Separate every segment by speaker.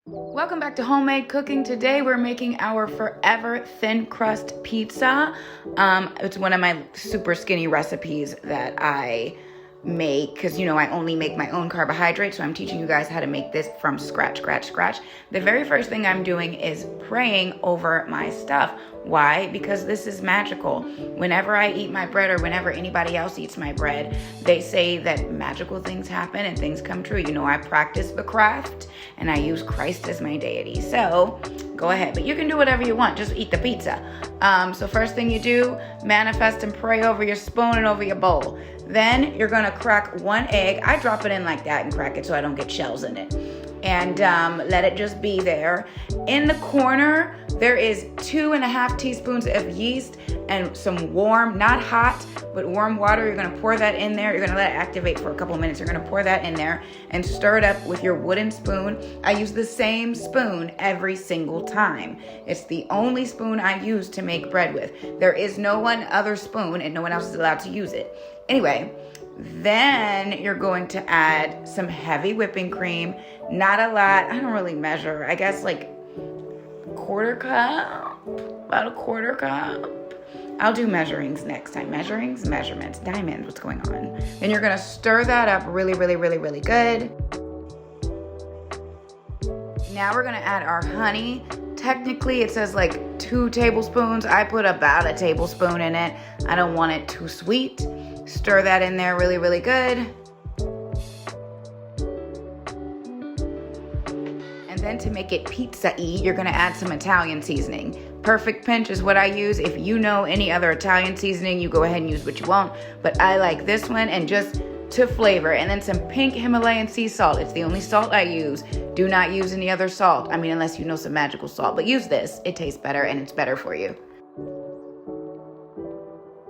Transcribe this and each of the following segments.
Speaker 1: Welcome back to Homemade Cooking. Today we're making our forever thin crust pizza. It's one of my super skinny recipes that I make because, I only make my own carbohydrates. So I'm teaching you guys how to make this from scratch. The very first thing I'm doing is praying over my stuff. Why? Because this is magical. Whenever I eat my bread or whenever anybody else eats my bread, they say that magical things happen and things come true. I practice the craft and I use Christ as my deity. So go ahead, but you can do whatever you want. Just eat the pizza. So first thing you do, manifest and pray over your spoon and over your bowl. Then you're gonna crack one egg. I drop it in like that and crack it so I don't get shells in it. And let it just be there. In the corner, there is 2.5 teaspoons of yeast and some warm, not hot, but warm water. You're gonna pour that in there. You're gonna let it activate for a couple of minutes. You're gonna pour that in there and stir it up with your wooden spoon. I use the same spoon every single time. It's the only spoon I use to make bread with. There is no one other spoon and no one else is allowed to use it. Anyway, then you're going to add some heavy whipping cream. Not a lot. I don't really measure. I guess like about a quarter cup. I'll do measurings next time. Measurements, diamonds, what's going on? Then you're gonna stir that up really good. Now we're gonna add our honey. Technically it says like 2 tablespoons. I put about a tablespoon in it. I don't want it too sweet. Stir that in there really good. And then to make it pizza-y, you're gonna add some Italian seasoning. Perfect pinch is what I use. If you know any other Italian seasoning, you go ahead and use what you want. But I like this one, and just to flavor. And then some pink Himalayan sea salt. It's the only salt I use. Do not use any other salt. Unless you know some magical salt. But use this. It tastes better and it's better for you.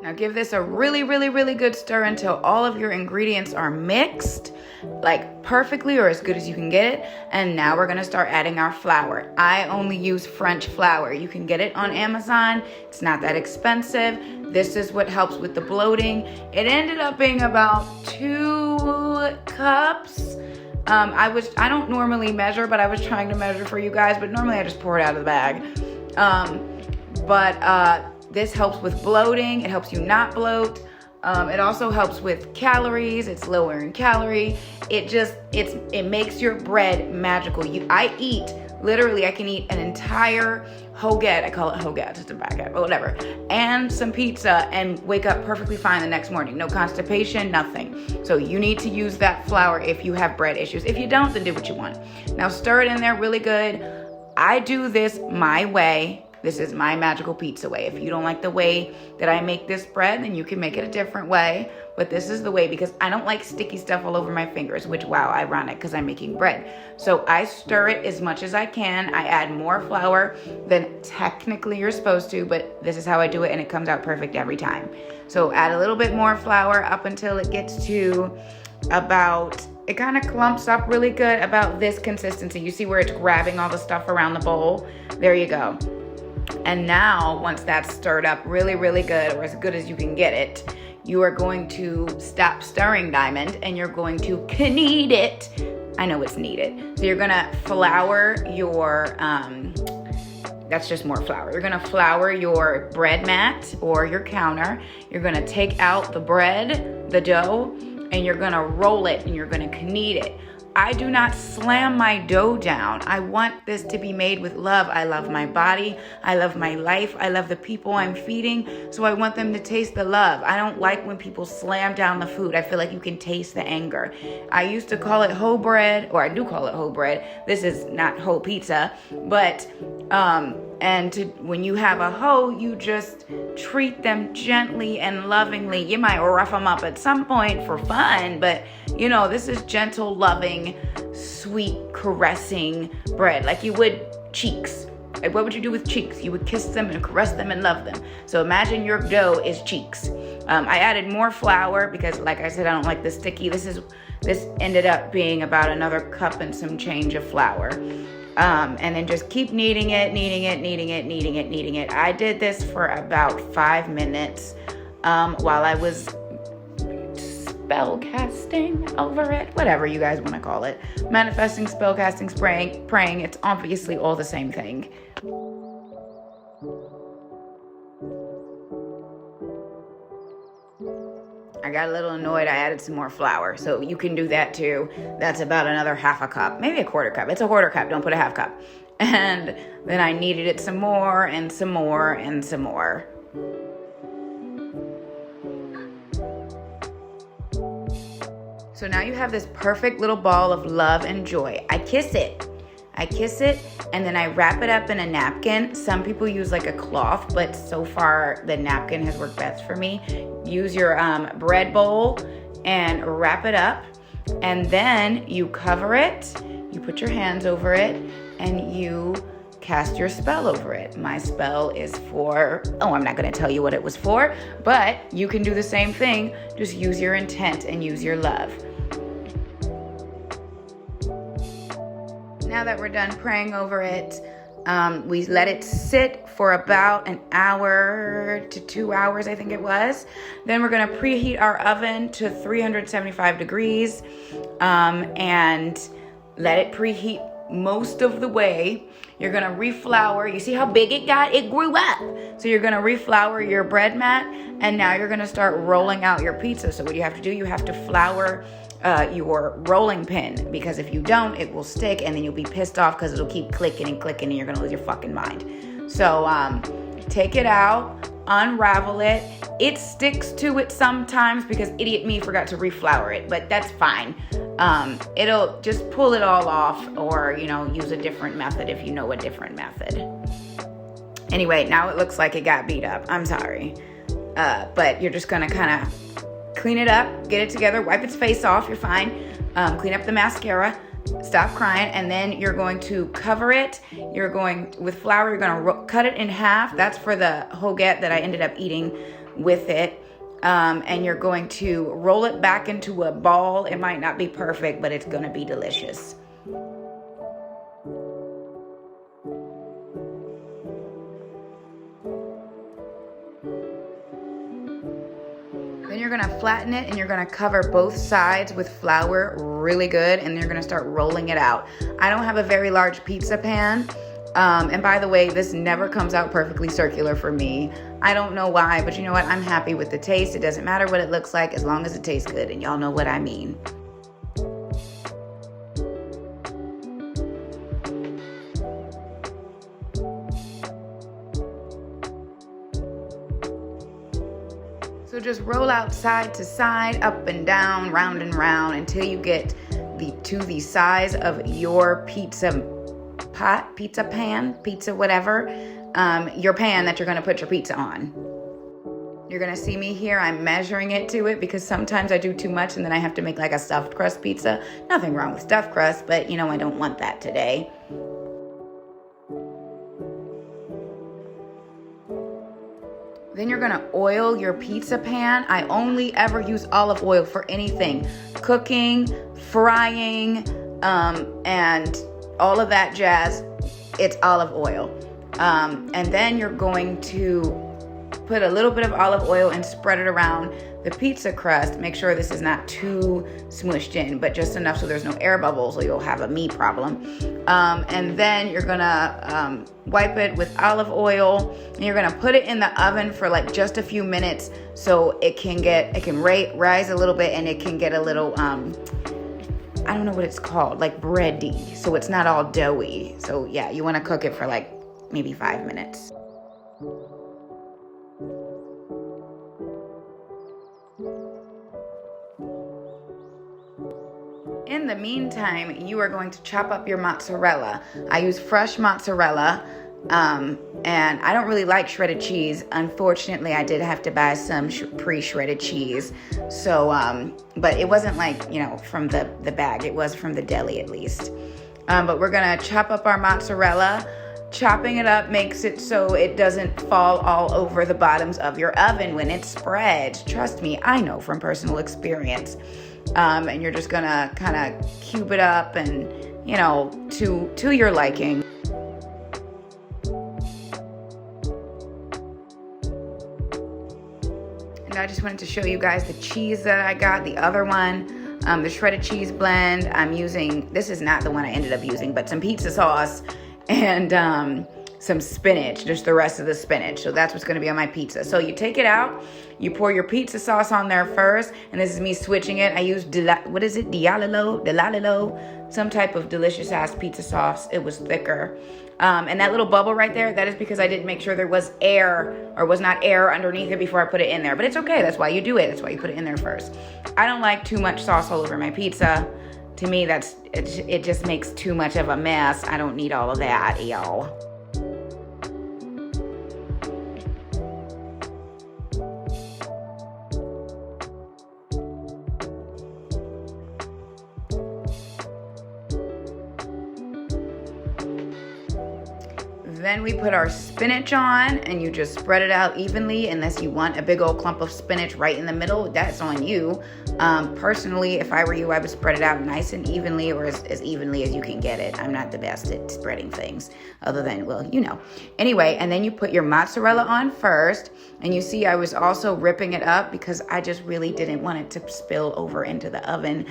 Speaker 1: Now give this a really good stir until all of your ingredients are mixed, like perfectly or as good as you can get it. And now we're gonna start adding our flour. I only use French flour. You can get it on Amazon. It's not that expensive. This is what helps with the bloating. It ended up being about 2 cups. I don't normally measure, but I was trying to measure for you guys, but normally I just pour it out of the bag. This helps with bloating. It helps you not bloat. It also helps with calories. It's lower in calorie. It makes your bread magical. I can eat an entire Hoe-made, I call it Hoe-made, just a baguette, but whatever, and some pizza and wake up perfectly fine the next morning. No constipation, nothing. So you need to use that flour if you have bread issues. If you don't, then do what you want. Now stir it in there really good. I do this my way. This is my magical pizza way. If you don't like the way that I make this bread, then you can make it a different way. But this is the way because I don't like sticky stuff all over my fingers, which, wow, ironic because I'm making bread. So I stir it as much as I can. I add more flour than technically you're supposed to, but this is how I do it and it comes out perfect every time. So add a little bit more flour up until it gets to it kind of clumps up really good, about this consistency. You see where it's grabbing all the stuff around the bowl? There you go. And now, once that's stirred up really good, or as good as you can get it, you are going to stop stirring, Diamond, and you're going to knead it. I know it's kneaded. So you're gonna flour your, that's just more flour. You're gonna flour your bread mat or your counter. You're gonna take out the bread, the dough, and you're gonna roll it and you're gonna knead it. I do not slam my dough down. I want this to be made with love. I love my body. I love my life. I love the people I'm feeding. So I want them to taste the love. I don't like when people slam down the food. I feel like you can taste the anger. I used to call it hoe bread, or I do call it hoe bread. This is not hoe pizza, but when you have a hoe, you just treat them gently and lovingly. You might rough them up at some point for fun, but this is gentle, loving, sweet, caressing bread, like you would cheeks. Like, what would you do with cheeks? You would kiss them and caress them and love them. So imagine your dough is cheeks. I added more flour because, like I said, I don't like the sticky. This ended up being about another cup and some change of flour. And then just keep kneading it. I did this for about 5 minutes while I was spell casting over it, whatever you guys want to call it. Manifesting, spell casting, praying, it's obviously all the same thing. I got a little annoyed. I added some more flour. So you can do that too. That's about another half a cup, maybe a quarter cup. It's a quarter cup. Don't put a half cup. And then I kneaded it some more and some more and some more. So now you have this perfect little ball of love and joy. I kiss it and then I wrap it up in a napkin. Some people use like a cloth, but so far the napkin has worked best for me. Use your bread bowl and wrap it up, and then you cover it, you put your hands over it, and you cast your spell over it. My spell is for, I'm not gonna tell you what it was for, but you can do the same thing. Just use your intent and use your love. Now that we're done praying over it, we let it sit for about an hour to 2 hours, I think it was. Then we're gonna preheat our oven to 375 degrees and let it preheat most of the way. You're gonna reflour. You see how big it got? It grew up. So you're gonna reflour your bread mat, and now you're gonna start rolling out your pizza. So what you have to do, you have to flour your rolling pin, because if you don't, it will stick, and then you'll be pissed off because it'll keep clicking and clicking, and you're gonna lose your fucking mind. So take it out, unravel it. It sticks to it sometimes because idiot me forgot to reflour it, but that's fine. It'll just pull it all off, or use a different method if you know a different method. Anyway, now it looks like it got beat up. I'm sorry, but you're just gonna kind of clean it up, get it together, wipe its face off, you're fine. Clean up the mascara, stop crying, and then you're going to cover it. You're going, with flour, you're gonna cut it in half. That's for the hoagie that I ended up eating with it. And you're going to roll it back into a ball. It might not be perfect, but it's gonna be delicious. Then you're gonna flatten it, and you're gonna cover both sides with flour really good, and you're gonna start rolling it out. I don't have a very large pizza pan, and by the way, this never comes out perfectly circular for me. I don't know why, but you know what? I'm happy with the taste. It doesn't matter what it looks like as long as it tastes good, and y'all know what I mean. So just roll out side to side, up and down, round and round, until you get to the size of your pizza pot, pizza pan, pizza whatever, your pan that you're gonna put your pizza on. You're gonna see me here, I'm measuring it to it, because sometimes I do too much and then I have to make like a stuffed crust pizza. Nothing wrong with stuffed crust, but I don't want that today. Then you're gonna oil your pizza pan. I only ever use olive oil for anything. Cooking, frying, and all of that jazz, it's olive oil. And then you're going to put a little bit of olive oil and spread it around the pizza crust. Make sure this is not too smushed in, but just enough so there's no air bubbles, or you'll have a me problem. And then you're gonna wipe it with olive oil, and you're gonna put it in the oven for like just a few minutes, so it can rise a little bit, and it can get a little I don't know what it's called, like bready, so it's not all doughy. So yeah, you want to cook it for like maybe 5 minutes. In the meantime, you are going to chop up your mozzarella. I use fresh mozzarella, and I don't really like shredded cheese. Unfortunately, I did have to buy some pre-shredded cheese. So, but it wasn't like, from the bag. It was from the deli at least. But we're gonna chop up our mozzarella. Chopping it up makes it so it doesn't fall all over the bottoms of your oven when it spreads. Trust me, I know from personal experience. And you're just gonna kind of cube it up, and to your liking. And I just wanted to show you guys the cheese that I got, the other one, the shredded cheese blend. I'm using, this is not the one I ended up using, but some pizza sauce and some spinach, just the rest of the spinach. So that's what's gonna be on my pizza. So you take it out, you pour your pizza sauce on there first, and this is me switching it. I use, what is it, Diallo, some type of delicious ass pizza sauce. It was thicker. And that little bubble right there, that is because I didn't make sure there was air, or was not air underneath it before I put it in there. But it's okay, that's why you do it. That's why you put it in there first. I don't like too much sauce all over my pizza. To me, it just makes too much of a mess. I don't need all of that, y'all. Then we put our spinach on, and you just spread it out evenly, unless you want a big old clump of spinach right in the middle. That's on you. Personally, if I were you, I would spread it out nice and evenly, or as evenly as you can get it. I'm not the best at spreading things, other than, well, you know. Anyway, and then you put your mozzarella on first, and you see I was also ripping it up because I just really didn't want it to spill over into the oven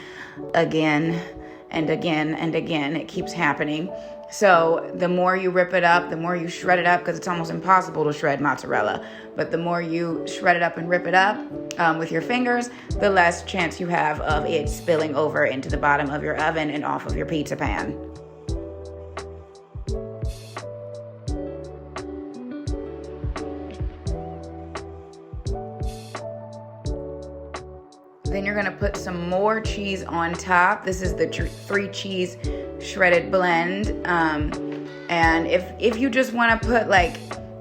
Speaker 1: again and again and again. It keeps happening. So the more you rip it up, the more you shred it up, because it's almost impossible to shred mozzarella. But the more you shred it up and rip it up with your fingers, the less chance you have of it spilling over into the bottom of your oven and off of your pizza pan. Then you're gonna put some more cheese on top. This is the 3 cheese shredded blend. And if you just wanna put like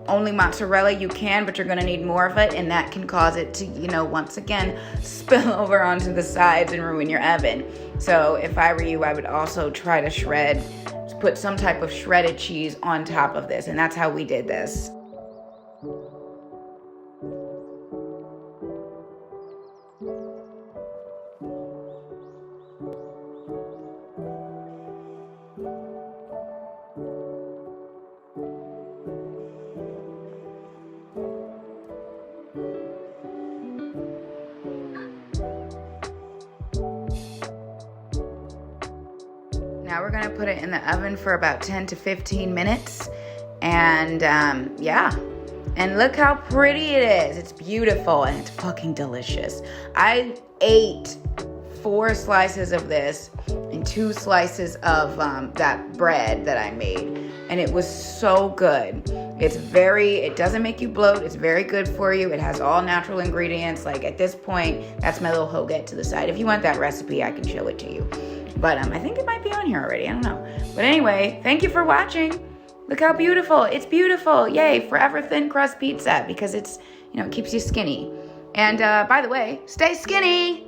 Speaker 1: only mozzarella, you can, but you're gonna need more of it, and that can cause it to, you know, once again, spill over onto the sides and ruin your oven. So if I were you, I would also try to put some type of shredded cheese on top of this, and that's how we did this. Now we're gonna put it in the oven for about 10 to 15 minutes. And yeah, and look how pretty it is. It's beautiful and it's fucking delicious. I ate 4 slices of this and 2 slices of that bread that I made. And it was so good. It doesn't make you bloat. It's very good for you. It has all natural ingredients. Like at this point, that's my little hoagie to the side. If you want that recipe, I can show it to you. But I think it might be on here already. I don't know. But anyway, thank you for watching. Look how beautiful. It's beautiful. Yay, forever thin crust pizza, because it's, you know, it keeps you skinny. And by the way, stay skinny.